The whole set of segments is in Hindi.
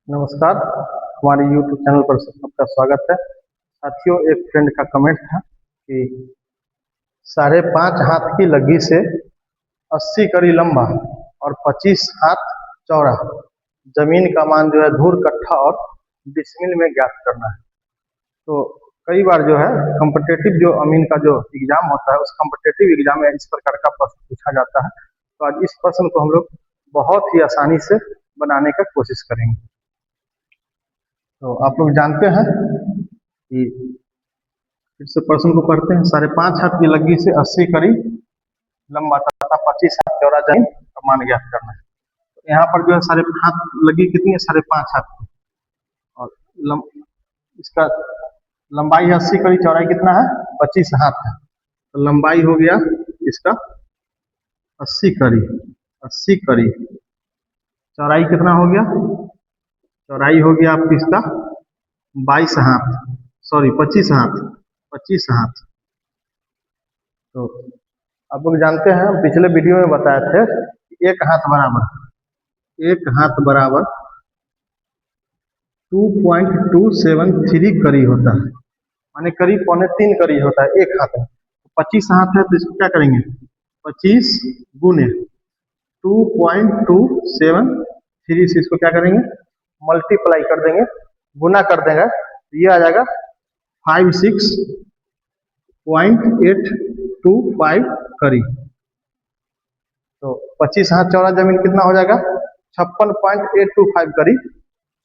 नमस्कार, हमारे YouTube चैनल पर आपका स्वागत है। साथियों, एक फ्रेंड का कमेंट था कि 5.5 हाथ की लग्गी से 80 कड़ी लंबा और 25 हाथ चौड़ा जमीन का मान जो है धूर, कट्ठा और डिसमिल में ज्ञात करना है। तो कई बार जो है कॉम्पिटिटिव जो अमीन का जो एग्जाम होता है, उस कॉम्पिटिटिव एग्जाम में इस प्रकार का प्रश्न पूछा जाता है। तो आज इस प्रश्न को हम लोग बहुत ही आसानी से बनाने का कोशिश करेंगे। तो आप लोग जानते हैं कि फिर से प्रश्न को पढ़ते हैं। 5.5 हाथ की लग्गी से 80 कड़ी लंबा तथा 25 हाथ चौड़ा जमीन का मान ज्ञात करना है। तो यहाँ पर जो है 5.5 हाथ लग्गी कितनी है? 5.5 हाथ की, और इसका लंबाई है 80 कड़ी, चौड़ाई कितना है? 25 हाथ है। तो लंबाई हो गया इसका 80 कड़ी, 80 कड़ी। चौड़ाई कितना हो गया? चौड़ाई हो गया आपकी इसका 22 हाथ, सॉरी 25 हाथ, 25 हाथ। तो आप लोग जानते हैं, पिछले वीडियो में बताए थे कि एक हाथ बराबर 2.273 कड़ी होता है, माने करीब 3.25 कड़ी होता है एक हाथ में। तो 25 हाथ है तो इसको क्या करेंगे? 25 गुने 2.273 से इसको क्या करेंगे? मल्टीप्लाई कर देंगे, गुना कर देंगे, तो ये आ जाएगा 56.825 कड़ी। तो 25 हाथ चौड़ा जमीन कितना हो जाएगा? 56.825 कड़ी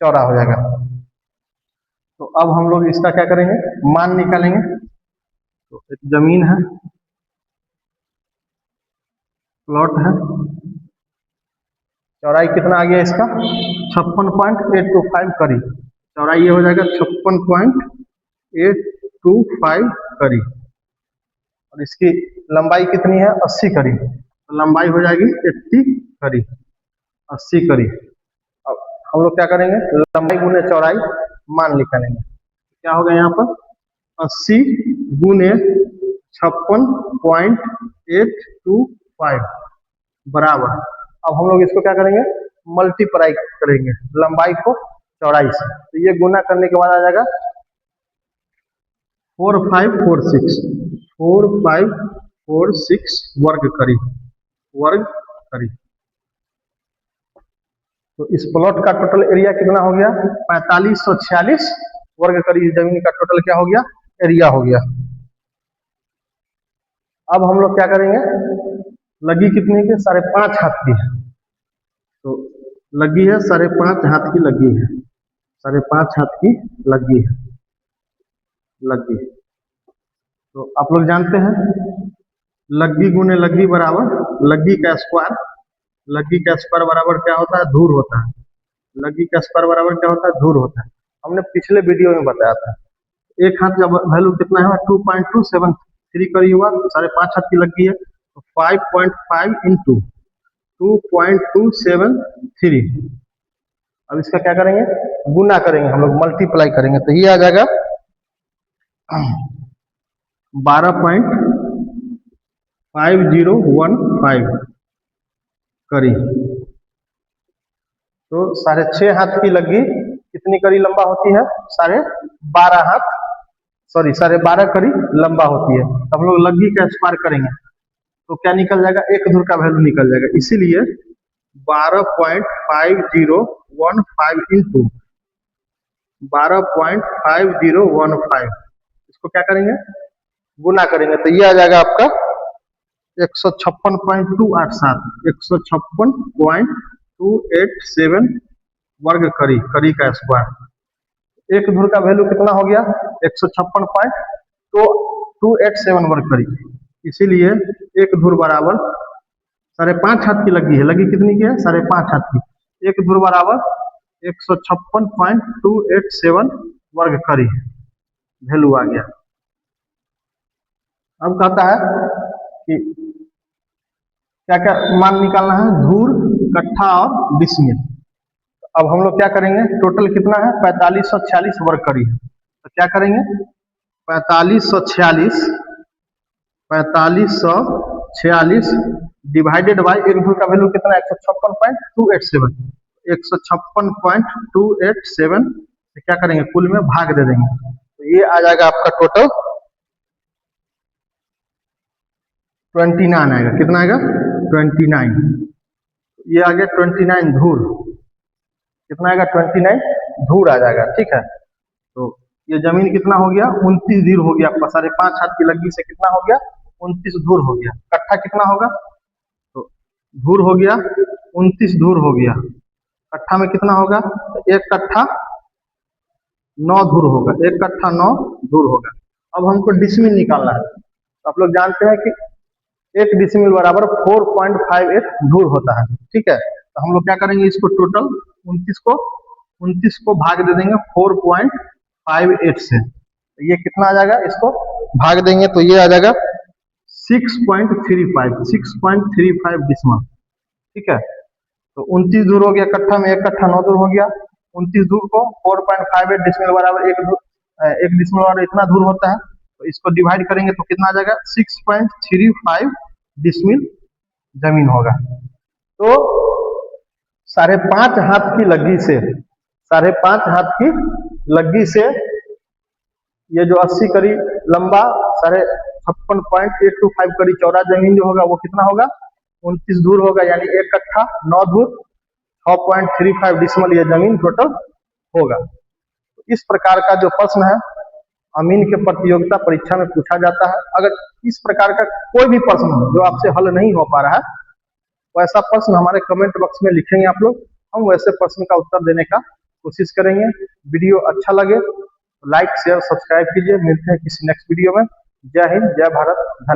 चौड़ा हो जाएगा। तो अब हम लोग इसका क्या करेंगे? मान निकालेंगे। तो एक जमीन है, प्लॉट है, चौड़ाई कितना आ गया इसका? 56.825 कड़ी। चौड़ाई ये हो जाएगा 56.825 कड़ी, और इसकी लंबाई कितनी है? 80 कड़ी। तो लंबाई हो जाएगी 80 कड़ी, 80 कड़ी। अब हम लोग क्या करेंगे? लंबाई गुने चौड़ाई मान निकालेंगे। क्या होगा यहाँ पर? 80 गुने 56.825 बराबर, अब हम लोग इसको क्या करेंगे? मल्टीप्लाई करेंगे लंबाई को चौड़ाई से। तो ये गुना करने के बाद आ जाएगा 4546 वर्ग कड़ी, वर्ग कड़ी। तो इस प्लॉट का टोटल एरिया कितना हो गया? 4546 वर्ग कड़ी जमीन का टोटल क्या हो गया? एरिया हो गया। अब हम लोग क्या करेंगे? लग्गी कितनी की? 5.5 हाथ की है। तो लग्गी है 5.5 हाथ की लग्गी है, 5.5 हाथ की लग्गी है, लग्गी। तो आप लोग जानते हैं लग्गी गुने लग्गी बराबर लग्गी का स्क्वायर। लग्गी का स्क्वायर बराबर क्या होता है? धूर होता है। लग्गी का स्क्वायर बराबर क्या होता है? धूर होता है। हमने पिछले वीडियो में बताया था। एक हाथ का वैल्यू कितना है? 2.273 कड़ी हुआ, 5.5 हाथ की लग्गी है। तो 5.5 इंटू 2.273। अब इसका क्या करेंगे? गुना करेंगे, हम लोग मल्टीप्लाई करेंगे। तो ये आ जाएगा 12.5015 कड़ी। तो 6.5 हाथ की लग्गी कितनी कड़ी लंबा होती है? 12.5 हाथ, सॉरी 12.5 कड़ी लंबा होती है। तो हम लोग लग्गी का स्क्वायर करेंगे तो क्या निकल जाएगा? एक धुर का वैल्यू निकल जाएगा। इसीलिए 12.5015 इंटू 12.5015, इसको क्या करेंगे? गुना करेंगे। तो ये आ जाएगा आपका 156.287, 156.287 वर्ग कड़ी, कड़ी का स्क्वायर। एक धुर का वैल्यू कितना हो गया? 156.287 वर्ग कड़ी। इसीलिए एक धुर बराबर 5.5 हाथ की लग्गी है। लग्गी कितनी की है? 5.5 हाथ की। एक धुर बराबर 156.287 वर्ग कड़ी वैल्यू आ गया। अब कहता है कि क्या क्या मान निकालना है? धूर, कट्ठा और डिसमिल। अब हम लोग क्या करेंगे? टोटल कितना है? 4546 वर्ग कड़ी है। तो क्या करेंगे? 4546 डिवाइडेड बाय एक धूर का वैल्यू कितना है? 156.287। 156.287 से क्या करेंगे, कुल में भाग दे देंगे, तो ये आ जाएगा आपका टोटल 29 आएगा। कितना आएगा? 29। ये आ गया 29 धूर। कितना आएगा? 29 धूर आ जाएगा। ठीक है, तो ये जमीन कितना हो गया? 29 धूर हो गया आपका। 5.5 हाथ की लग्गी से कितना हो गया? 29 धूर हो गया। कट्ठा कितना होगा? तो धूर हो गया 29 धूर हो गया। कट्ठा में कितना होगा? तो 1 कट्ठा 9 धूर होगा। 1 कट्ठा 9 धूर होगा। अब हमको डिसमिल निकालना है। तो आप लोग जानते हैं कि 1 डिसमिल बराबर 4.58 धूर होता है। ठीक है, तो हम लोग क्या करेंगे, इसको टोटल 29 को भाग दे देंगे 4.58 से। तो ये कितना आ जाएगा? इसको भाग देंगे तो ये आ जाएगा 6.35 डिसमिल। ठीक है, तो 29 धूर हो गया कट्ठा में। 1 कट्ठा 9 धूर हो गया। 29 धूर को 4.58 डिसमिल बराबर 1 डिसमिल बराबर इतना धूर होता है। तो इसको डिवाइड करेंगे तो कितना आ जाएगा? 6.35 डिसमिल जमीन होगा। तो 5.5 हाथ की लग्गी से 5.5 हाथ की लग्गी से ये जो 80 कड़ी लंबा 56.825 कड़ी चौड़ा जमीन जो होगा वो कितना होगा? 29 धूर होगा, यानी 1 कट्ठा 9 धूर 6.35 डिसमिल ये जमीन टोटल होगा। तो इस प्रकार का जो प्रश्न है अमीन के प्रतियोगिता परीक्षा में पूछा जाता है। अगर इस प्रकार का कोई भी प्रश्न हो जो आपसे हल नहीं हो पा रहा है, वैसा प्रश्न हमारे कमेंट बॉक्स में लिखेंगे आप लोग, हम वैसे प्रश्न का उत्तर देने का कोशिश करेंगे। वीडियो अच्छा लगे तो लाइक शेयर सब्सक्राइब कीजिए। मिलते हैं किसी नेक्स्ट वीडियो में। जय हिंद, जय भारत, धन्यवाद।